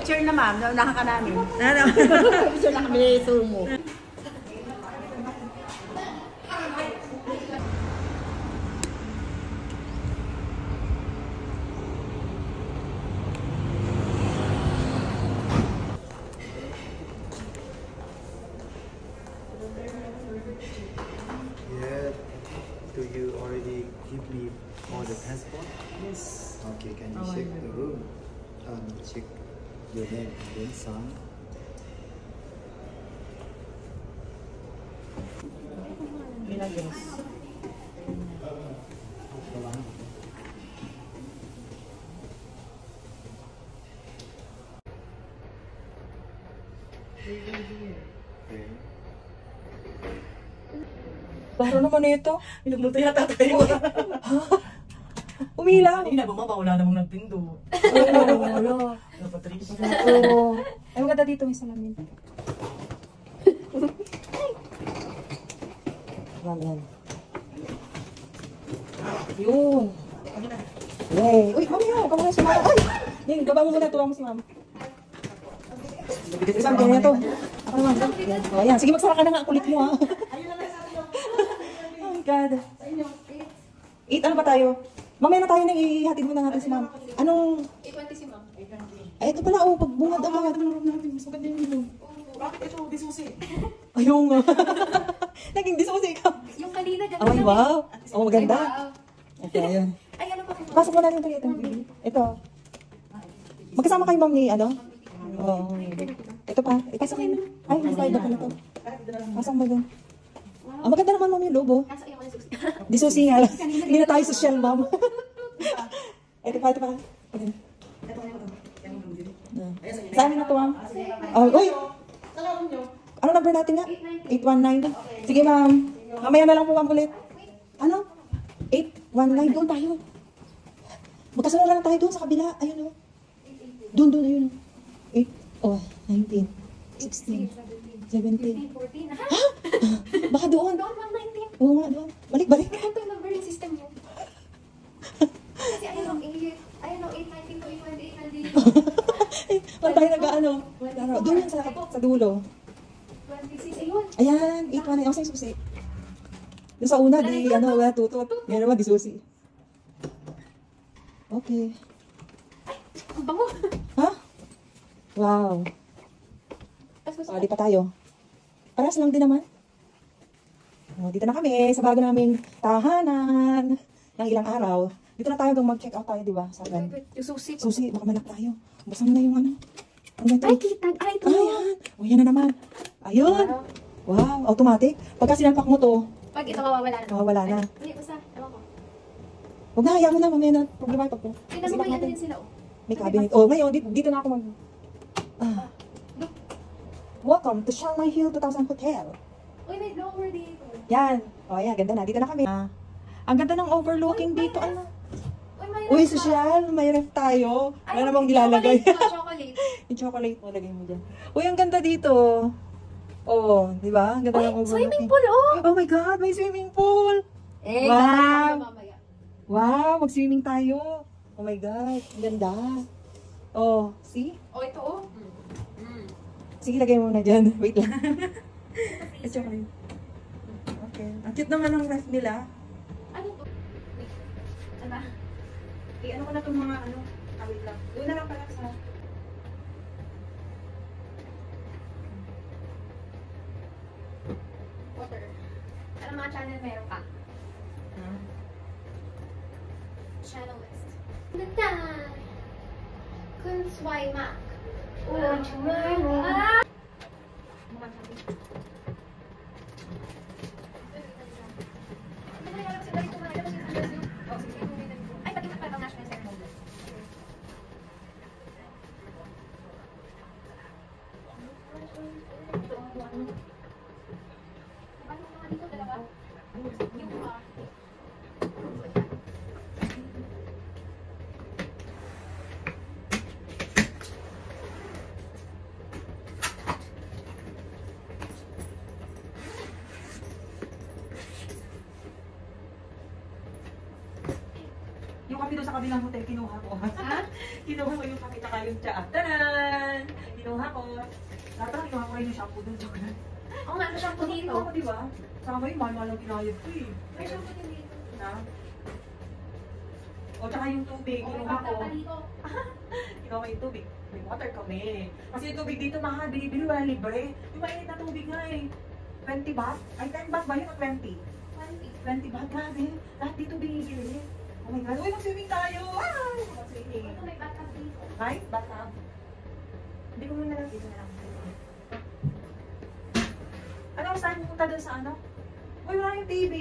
Picture na ma'am, naunahan ka namin. Ano? Picture na kami sumo. Do you already give me all the passport? Yes. Okay, can you check the room? Check your name and then sign. Okay. Baro naman ito. Pinagluto yata tayo. Umilang. Hindi na bumaba, wala namang nagpindo. Oo, wala. Patrice. Oo. Ay, maganda dito may salamin. Yan. Yun. Yay. Uy, mamaya. Ikaw muna si mama. Ay! Yan, baba mo muna. Tuwang mo si mama. Isang ganyan to. Ako naman. O, yan. Sige, magsara ka na nga. Kulit mo, ha. Oh my God. 8 ano ba tayo? Mamaya na tayo nang ihatid muna natin si ma'am. Anong... 8:20 si ma'am. Ay, ito pala. Oh, pagbungad agad. Mas maganda yung ito. Bakit ito? Disusi. Ayaw nga. Naging disusi ka. Yung kanina dyan. Ay, wow. Oh, maganda. Okay, ayun. Ay, ano pa kayo? Pasok mo na rin ito. Ito. Magkasama kayo, ma'am, ni ano? Oo. Ito pa. Ipasok kayo. Ay, may na pala ito. Pasok mo doon. Ah, maganda naman, ma'am, yung lobo. Nasa iyo ko na susi. Di susi nga. Hindi na tayo social, ma'am. Ito pa. Sa amin na to, ma'am. Oh, uy! Ano number natin nga? 819. Sige, ma'am. Mamaya na lang po, ma'am, ulit. Ano? 819. Doon tayo. Magkasunod lang tayo doon sa kabila. Ayun, oh. Doon, ayun. 8, 19, 16, 17. 14. Ha? Baka doon. Doon lang 19. Oo nga, doon. Balik. Ito yung numbering system niyo. Kasi ayun ang 819 to 828. Wala tayo nag-ano. Doon yan sa dulo. 26. Ayun. Ayan, 819. Ako sa'yo susi. Doon sa una, di, wala tutot. Ngayon naman, di susi. Okay. Ang bango. Ha? Wow. O, di pa tayo. Paras lang din naman. O, dito na kami sa bago naming tahanan ng ilang araw. Dito na tayo hanggang mag-check out tayo, di ba? Sa Yung susi. susi, baka malak tayo. Basta mo na yung ano. Ano ito? Ay, kita. Ay, ito. Ayan. O, yan na naman. Ayun. Wow, automatic. Pagka sinampak mo to, Pag ito mawawala na. mawawala na. Hindi, basta. Ewan ko. Huwag na, hayaan mo na. Mamaya na. Problema pag Tingnan mo may ano din sila, oh. may cabinet. Oh, ngayon, dito na ako mag... Welcome to Chiang Mai Hill 2000 Hotel. Uy, may lower dito. Yan. O, ayan. Ganda na. Dito na kami. Ang ganda ng overlooking dito. Ano? Uy, may Uy, ref pa. social. May ref tayo. Ay, Ano namang nilalagay? Chocolate. Yung chocolate mo, lagay mo dyan. Uy, ang ganda dito. Oh, di ba? Ang ganda Uy, ng overlooking. swimming pool, oh. Oh my God, may swimming pool. Eh, Wow. babalik ako mamaya. Wow, mag-swimming tayo. Oh my God, ang ganda. Oh, see? Oh, ito, oh. Sige, lagay mo na dyan. Wait lang. Chocolate. Okay. Ang cute naman ng ref nila. Ano to? Ano? Ano ko na itong mga wait lang. Doon na lang pala sa... Water. Ano mga channel meron ka? Channel list. Ganda! Kun Swai Mak. Ah! Ay, pag-ipat pa itong national ceremony. Dito, dalawa. Yung kape doon sa kabilang hotel, kinuha ko. Ha? Kinuha ko yung kape na kayong tsaa. Tanan! Kinuha ko. Dapat kinuha ko rin yung shampoo dun. Oo nga, may shampoo dito. Kinuha ko, di ba? Sama yung mahal-mahal ang kinayad ko eh. May shampoo din dito. Na? O tsaka yung tubig, Oo, kinuha ko. bata pa dito. Kinuha ko yung tubig. May water kami. Kasi yung tubig dito mahal, bili-bili wala libre. Yung mainit na tubig nga eh. 20 baht? Ay, 10 baht ba yun o 20? 20. 20 baht, grabe. Lahat dito binibili. Oh my God, uy, mag-swimming tayo! Ay! Mag-swimming. Ito may bathtub dito. Right? Bathtub. Hindi ko muna lang dito na lang. Ano, saan pupunta doon sa ano? Uy, wala yung TV.